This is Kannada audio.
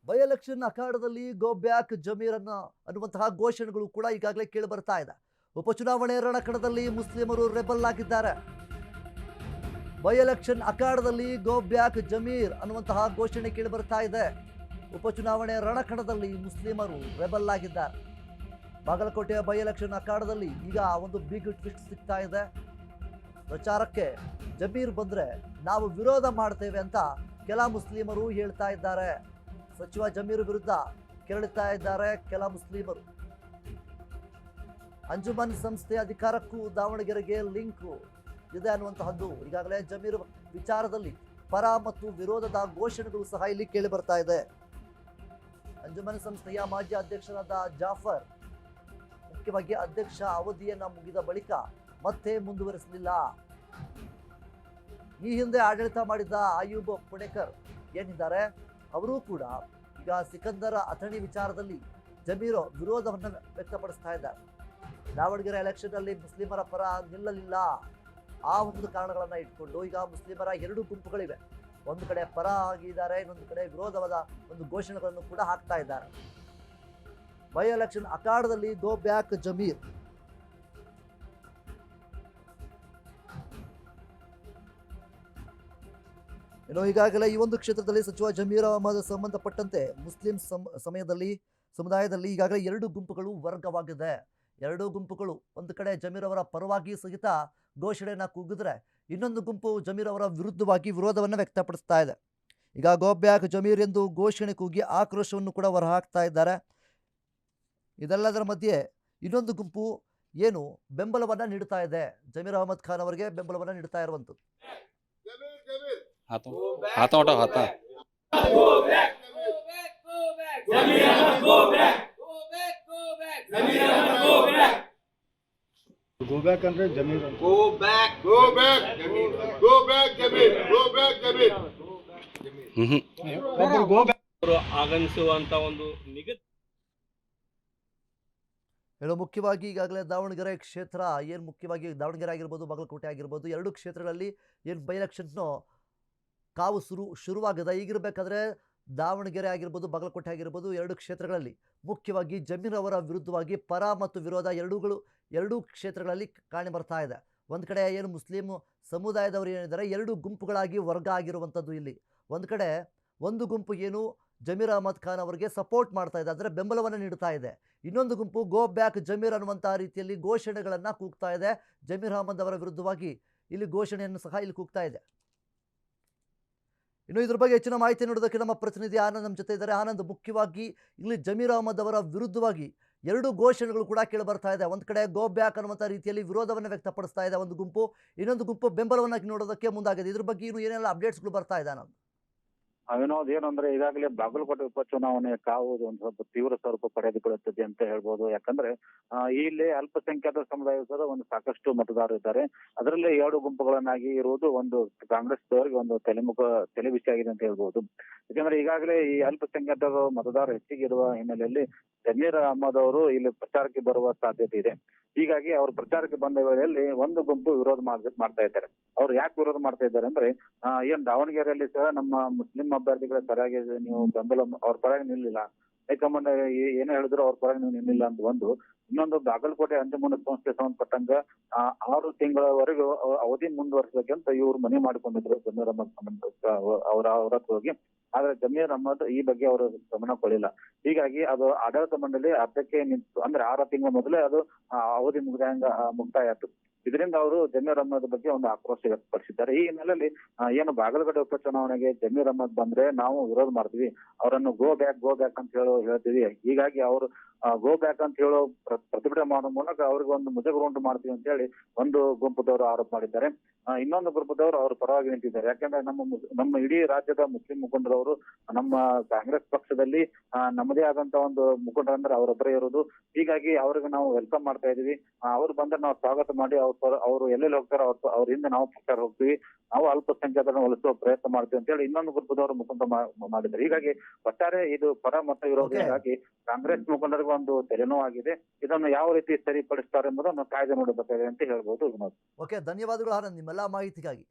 ಬೈ ಎಲೆಕ್ಷನ್ ಅಖಾಡದಲ್ಲಿ ಗೋ ಬ್ಯಾಕ್ ಜಮೀರ್ ಅನ್ನುವಂತಹ ಘೋಷಣೆಗಳು ಕೂಡ ಈಗಾಗಲೇ ಕೇಳಿ ಬರ್ತಾ ಇದೆ. ಉಪಚುನಾವಣೆ ರಣಕಣದಲ್ಲಿ ಮುಸ್ಲಿಮರು ರೆಬಲ್ ಆಗಿದ್ದಾರೆ. ಬೈ ಎಲೆಕ್ಷನ್ ಅಖಾಡದಲ್ಲಿ ಗೋ ಬ್ಯಾಕ್ ಜಮೀರ್ ಅನ್ನುವಂತಹ ಘೋಷಣೆ ಕೇಳಿ ಬರ್ತಾ ಇದೆ. ಉಪಚುನಾವಣೆ ರಣಕಣದಲ್ಲಿ ಮುಸ್ಲಿಮರು ರೆಬಲ್ ಆಗಿದ್ದಾರೆ. ಬಾಗಲಕೋಟೆಯ ಬೈ ಎಲೆಕ್ಷನ್ ಅಖಾಡದಲ್ಲಿ ಈಗ ಒಂದು ಬಿಗ್ ಟ್ವಿಸ್ಟ್ ಸಿಗ್ತಾ ಇದೆ. ಪ್ರಚಾರಕ್ಕೆ ಜಮೀರ್ ಬಂದ್ರೆ ನಾವು ವಿರೋಧ ಮಾಡ್ತೇವೆ ಅಂತ ಕೆಲ ಮುಸ್ಲಿಮರು ಹೇಳ್ತಾ ಇದ್ದಾರೆ. ಸಚಿವ ಜಮೀರ್ ವಿರುದ್ಧ ಕೆರಳುತ್ತಾ ಇದ್ದಾರೆ ಕೆಲ ಮುಸ್ಲಿಮರು. ಅಂಜುಮನ್ ಸಂಸ್ಥೆ ಅಧಿಕಾರಕ್ಕೂ ದಾವಣಗೆರೆಗೆ ಲಿಂಕ್ ಇದೆ ಅನ್ನುವಂತಹದ್ದು ಈಗಾಗಲೇ ಜಮೀರ್ ವಿಚಾರದಲ್ಲಿ ಪರ ಮತ್ತು ವಿರೋಧದ ಘೋಷಣೆಗಳು ಸಹ ಇಲ್ಲಿ ಕೇಳಿ ಬರ್ತಾ ಇದೆ. ಅಂಜುಮನ್ ಸಂಸ್ಥೆಯ ಮಾಜಿ ಅಧ್ಯಕ್ಷರಾದ ಜಾಫರ್ ಮುಖ್ಯವಾಗಿ ಅಧ್ಯಕ್ಷ ಅವಧಿಯನ್ನ ಮುಗಿದ ಬಳಿಕ ಮತ್ತೆ ಮುಂದುವರಿಸಲಿಲ್ಲ. ಈ ಹಿಂದೆ ಆಡಳಿತ ಮಾಡಿದ್ದ ಅಯೂಬ್ ಪುಣೇಕರ್ ಏನಿದ್ದಾರೆ ಅವರು ಕೂಡ ಈಗ ಸಿಕಂದರ್ ಅಥಣಿ ವಿಚಾರದಲ್ಲಿ ಜಮೀರ್ ವಿರೋಧವನ್ನು ವ್ಯಕ್ತಪಡಿಸ್ತಾ ಇದ್ದಾರೆ. ದಾವಣಗೆರೆ ಎಲೆಕ್ಷನ್ ಅಲ್ಲಿ ಮುಸ್ಲಿಮರ ಪರ ನಿಲ್ಲಲಿಲ್ಲ. ಆ ಒಂದು ಕಾರಣಗಳನ್ನ ಇಟ್ಕೊಂಡು ಈಗ ಮುಸ್ಲಿಮರ ಎರಡು ಗುಂಪುಗಳಿವೆ. ಒಂದು ಕಡೆ ಪರ ಆಗಿದ್ದಾರೆ, ಇನ್ನೊಂದು ಕಡೆ ವಿರೋಧವಾದ ಒಂದು ಘೋಷಣೆಗಳನ್ನು ಕೂಡ ಹಾಕ್ತಾ ಇದ್ದಾರೆ. ಬೈ ಎಲೆಕ್ಷನ್ ಅಖಾಡದಲ್ಲಿ ಗೋ ಬ್ಯಾಕ್ ಜಮೀರ್. ಇನ್ನು ಈಗಾಗಲೇ ಈ ಒಂದು ಕ್ಷೇತ್ರದಲ್ಲಿ ಸಚಿವ ಜಮೀರ್ ಅಹಮದ್ ಸಂಬಂಧಪಟ್ಟಂತೆ ಮುಸ್ಲಿಂ ಸಮುದಾಯದಲ್ಲಿ ಈಗಾಗಲೇ ಎರಡು ಗುಂಪುಗಳು ವರ್ಗವಾಗಿದೆ. ಎರಡೂ ಗುಂಪುಗಳು ಒಂದು ಕಡೆ ಜಮೀರ್ ಅವರ ಪರವಾಗಿ ಸಹಿತ ಘೋಷಣೆಯನ್ನ ಕೂಗಿದ್ರೆ, ಇನ್ನೊಂದು ಗುಂಪು ಜಮೀರ್ ಅವರ ವಿರುದ್ಧವಾಗಿ ವಿರೋಧವನ್ನು ವ್ಯಕ್ತಪಡಿಸ್ತಾ ಇದೆ. ಈಗ ಗೋ ಬ್ಯಾಕ್ ಜಮೀರ್ ಎಂದು ಘೋಷಣೆ ಕೂಗಿ ಆಕ್ರೋಶವನ್ನು ಕೂಡ ಹೊರಹಾಕ್ತಾ ಇದ್ದಾರೆ. ಇದೆಲ್ಲದರ ಮಧ್ಯೆ ಇನ್ನೊಂದು ಗುಂಪು ಏನು ಬೆಂಬಲವನ್ನ ನೀಡ್ತಾ ಇದೆ, ಜಮೀರ್ ಅಹಮದ್ ಖಾನ್ ಅವರಿಗೆ ಬೆಂಬಲವನ್ನ ನೀಡ್ತಾ ಇರುವಂಥದ್ದು. Go back ಅಂದ್ರೆ Zameer go back Zameer go back Zameer go back Zameer go back ಆಗಮಿಸುವಂತ ಒಂದು ನಿಗದಿ. ಹೇಳೋ ಮುಖ್ಯವಾಗಿ ಈಗಾಗಲೇ ದಾವಣಗೆರೆ ಕ್ಷೇತ್ರ ಏನು ಮುಖ್ಯವಾಗಿ ದಾವಣಗೆರೆ ಆಗಿರ್ಬೋದು, ಬಾಗಲಕೋಟೆ ಆಗಿರ್ಬೋದು, ಎರಡು ಕ್ಷೇತ್ರಗಳಲ್ಲಿ ಏನು ಬೈ ಎಲೆಕ್ಷನ್ಸ್ನೋ ಕಾವು ಶುರುವಾಗಿದೆ. ಈಗಿರಬೇಕಾದ್ರೆ ದಾವಣಗೆರೆ ಆಗಿರ್ಬೋದು, ಬಾಗಲಕೋಟೆ ಆಗಿರ್ಬೋದು, ಎರಡು ಕ್ಷೇತ್ರಗಳಲ್ಲಿ ಮುಖ್ಯವಾಗಿ ಜಮೀರ್ ಅವರ ವಿರುದ್ಧವಾಗಿ ಪರ ಮತ್ತು ವಿರೋಧ ಎರಡೂ ಕ್ಷೇತ್ರಗಳಲ್ಲಿ ಕಾಣಿ ಬರ್ತಾ ಇದೆ. ಒಂದು ಕಡೆ ಏನು ಮುಸ್ಲಿಂ ಸಮುದಾಯದವರು ಏನಿದ್ದಾರೆ ಎರಡು ಗುಂಪುಗಳಾಗಿ ವರ್ಗ ಆಗಿರುವಂಥದ್ದು. ಇಲ್ಲಿ ಒಂದು ಕಡೆ ಒಂದು ಗುಂಪು ಏನು ಜಮೀರ್ ಅಹಮದ್ ಖಾನ್ ಅವರಿಗೆ ಸಪೋರ್ಟ್ ಮಾಡ್ತಾ ಇದೆ, ಅಂದರೆ ಬೆಂಬಲವನ್ನು ನೀಡ್ತಾ ಇದೆ. ಇನ್ನೊಂದು ಗುಂಪು ಗೋ ಬ್ಯಾಕ್ ಜಮೀರ್ ಅನ್ನುವಂಥ ರೀತಿಯಲ್ಲಿ ಘೋಷಣೆಗಳನ್ನು ಕೂಗ್ತಾ ಇದೆ. ಜಮೀರ್ ಅಹಮದ್ ಅವರ ವಿರುದ್ಧವಾಗಿ ಇಲ್ಲಿ ಘೋಷಣೆಯನ್ನು ಸಹ ಇಲ್ಲಿ ಕೂಗ್ತಾ ಇದೆ. ಇನ್ನು ಇದ್ರ ಬಗ್ಗೆ ಹೆಚ್ಚಿನ ಮಾಹಿತಿ ನೀಡೋದಕ್ಕೆ ನಮ್ಮ ಪ್ರತಿನಿಧಿ ಆನಂದ್ ನಮ್ಮ ಜೊತೆ ಇದ್ದಾರೆ. ಆನಂದ್, ಮುಖ್ಯವಾಗಿ ಇಲ್ಲಿ ಜಮೀರ್ ಅಹಮದ್ ಅವರ ವಿರುದ್ಧವಾಗಿ ಎರಡು ಘೋಷಣೆಗಳು ಕೂಡ ಕೇಳಿ ಬರ್ತಾ ಇದೆ. ಒಂದು ಕಡೆ ಗೋ ಬ್ಯಾಕ್ ಅನ್ನುವಂಥ ರೀತಿಯಲ್ಲಿ ವಿರೋಧವನ್ನು ವ್ಯಕ್ತಪಡಿಸ್ತಾ ಇದೆ ಒಂದು ಗುಂಪು, ಇನ್ನೊಂದು ಗುಂಪು ಬೆಂಬಲವನ್ನು ನೋಡೋದಕ್ಕೆ ಮುಂದಾಗಿದೆ. ಇದ್ರ ಬಗ್ಗೆ ಇನ್ನು ಏನೆಲ್ಲ ಅಪ್ಡೇಟ್ಸ್ಗಳು ಬರ್ತಾ ಇದೆ ಆನಂದ್? ವಿನೋದ್, ಏನಂದ್ರೆ ಈಗಾಗಲೇ ಬಾಗಲಕೋಟೆ ಉಪಚುನಾವಣೆ ಕಾವು ಒಂದು ಸ್ವಲ್ಪ ತೀವ್ರ ಸ್ವರೂಪ ಪಡೆದುಕೊಳ್ಳುತ್ತದೆ ಅಂತ ಹೇಳ್ಬೋದು. ಯಾಕಂದ್ರೆ ಇಲ್ಲಿ ಅಲ್ಪಸಂಖ್ಯಾತ ಸಮುದಾಯದ ಒಂದು ಸಾಕಷ್ಟು ಮತದಾರರು ಇದ್ದಾರೆ. ಅದರಲ್ಲಿ ಎರಡು ಗುಂಪುಗಳನ್ನಾಗಿ ಇರುವುದು ಒಂದು ಕಾಂಗ್ರೆಸ್ದವರಿಗೆ ಒಂದು ತಲೆ ಬಿಸಿ ಆಗಿದೆ ಅಂತ ಹೇಳ್ಬೋದು. ಯಾಕಂದ್ರೆ ಈಗಾಗಲೇ ಈ ಅಲ್ಪಸಂಖ್ಯಾತ ಮತದಾರರು ಹೆಚ್ಚಿಗೆ ಇರುವ ಹಿನ್ನೆಲೆಯಲ್ಲಿ ಜಮೀರ್ ಅಹಮದ್ ಅವರು ಇಲ್ಲಿ ಪ್ರಚಾರಕ್ಕೆ ಬರುವ ಸಾಧ್ಯತೆ ಇದೆ. ಹೀಗಾಗಿ ಅವ್ರು ಪ್ರಚಾರಕ್ಕೆ ಬಂದ ವೇಳೆಯಲ್ಲಿ ಒಂದು ಗುಂಪು ವಿರೋಧ ಮಾಡ್ತಾ ಇದ್ದಾರೆ. ಅವ್ರು ಯಾಕೆ ವಿರೋಧ ಮಾಡ್ತಾ ಇದ್ದಾರೆ ಅಂದ್ರೆ ಏನ್ ದಾವಣಗೆರೆಯಲ್ಲಿ ಸಹ ನಮ್ಮ ಮುಸ್ಲಿಂ ಅಭ್ಯರ್ಥಿಗಳ ಪರವಾಗಿ ನೀವು ಬೆಂಬಲ ಅವ್ರ ಪರವಾಗಿ ನಿಲ್ಲಿಲ್ಲ, ಹೈಕಮಾಂಡ್ ಏನೇ ಹೇಳಿದ್ರು ಅವ್ರ ಪರವಾಗಿ ನೀವು ನಿಲ್ಲಿಲ್ಲ ಅಂತ ಒಂದು. ಇನ್ನೊಂದು ಬಾಗಲಕೋಟೆ ಅಂಜುಮನ್ ಸಂಸ್ಥೆ ಸಂಬಂಧಪಟ್ಟಂಗ 6 ತಿಂಗಳವರೆಗೂ ಅವಧಿ ಮುಂದುವರಿಸಬೇಕಂತ ಇವ್ರು ಮನವಿ ಮಾಡಿಕೊಂಡಿದ್ರು ಜಮೀರ್ ಅಹಮದ್ ಅವರ ಹತ್ರ ಹೋಗಿ. ಆದ್ರೆ ಜಮೀರ್ ಅಹಮದ್ ಈ ಬಗ್ಗೆ ಅವರು ಗಮನ ಕೊಡಲಿಲ್ಲ. ಹೀಗಾಗಿ ಅದು ಆಡಳಿತ ಮಂಡಳಿ ಅರ್ಧಕ್ಕೆ ನಿಂತು, ಅಂದ್ರೆ 6 ತಿಂಗಳ ಮೊದಲೇ ಅದು ಅವಧಿ ಮುಕ್ತಾಯ ಆಯ್ತು. ಇದರಿಂದ ಅವರು ಜಮೀರ್ ಅಹಮದ್ ಬಗ್ಗೆ ಒಂದು ಆಕ್ರೋಶ ವ್ಯಕ್ತಪಡಿಸಿದ್ದಾರೆ. ಈ ಹಿನ್ನೆಲೆಯಲ್ಲಿ ಏನು ಬಾಗಲಕೋಟೆ ಉಪಚುನಾವಣೆಗೆ ಜಮೀರ್ ಅಹಮದ್ ಬಂದ್ರೆ ನಾವು ವಿರೋಧ ಮಾಡ್ತೀವಿ, ಅವರನ್ನು ಗೋ ಬ್ಯಾಕ್ ಅಂತ ಹೇಳ್ತೀವಿ. ಹೀಗಾಗಿ ಅವರು ಗೋ ಬ್ಯಾಕ್ ಅಂತ ಹೇಳೋ ಪ್ರತಿಭಟನೆ ಮಾಡೋ ಮೂಲಕ ಅವ್ರಿಗೆ ಒಂದು ಮುಜುಗರ ಉಂಟು ಮಾಡ್ತೀವಿ ಅಂತ ಹೇಳಿ ಒಂದು ಗುಂಪದವರು ಆರೋಪ ಮಾಡಿದ್ದಾರೆ. ಇನ್ನೊಂದು ಗುಂಪದವರು ಅವ್ರ ಪರವಾಗಿ ನಿಂತಿದ್ದಾರೆ. ಯಾಕಂದ್ರೆ ನಮ್ಮ ಇಡೀ ರಾಜ್ಯದ ಮುಸ್ಲಿಂ ಮುಖಂಡರವರು ನಮ್ಮ ಕಾಂಗ್ರೆಸ್ ಪಕ್ಷದಲ್ಲಿ ನಮ್ಮದೇ ಆದಂತ ಒಂದು ಮುಖಂಡರಂದ್ರೆ ಅವರೊಬ್ಬರೇ ಇರೋದು. ಹೀಗಾಗಿ ಅವ್ರಿಗೆ ನಾವು ವೆಲ್ಕಮ್ ಮಾಡ್ತಾ ಇದೀವಿ. ಅವ್ರು ಬಂದ್ರೆ ನಾವು ಸ್ವಾಗತ ಮಾಡಿ ಅವ್ರು ಎಲ್ಲೆಲ್ಲಿ ಹೋಗ್ತಾರೋ ಅವ್ರ ಹಿಂದೆ ನಾವು ಪ್ರಚಾರ ಹೋಗ್ತೀವಿ, ನಾವು ಅಲ್ಪಸಂಖ್ಯಾತರನ್ನು ಒಲಿಸುವ ಪ್ರಯತ್ನ ಮಾಡ್ತೀವಿ ಅಂತ ಹೇಳಿ ಇನ್ನೊಂದು ಗುಂಪದವರು ಮುಖಂಡ ಮಾಡಿದ್ದಾರೆ. ಹೀಗಾಗಿ ಒಟ್ಟಾರೆ ಇದು ಪರ ಮತ್ತು ವಿರೋಧಿಯಾಗಿ ಕಾಂಗ್ರೆಸ್ ಮುಖಂಡರಿಗೆ ಒಂದು ತೆರೆನೋವಾಗಿದೆ. ಇದನ್ನು ಯಾವ ರೀತಿ ಸರಿಪಡಿಸ್ತಾರೆ ಎಂಬುದನ್ನು ಕಾಯ್ದೆ ನೋಡಬೇಕಾಗಿದೆ ಅಂತ ಹೇಳ್ಬೋದು ವಿನೋದ್. ಓಕೆ, ಧನ್ಯವಾದಗಳು ಆನಂದ್ ನಿಮ್ಮೆಲ್ಲ ಮಾಹಿತಿಗಾಗಿ.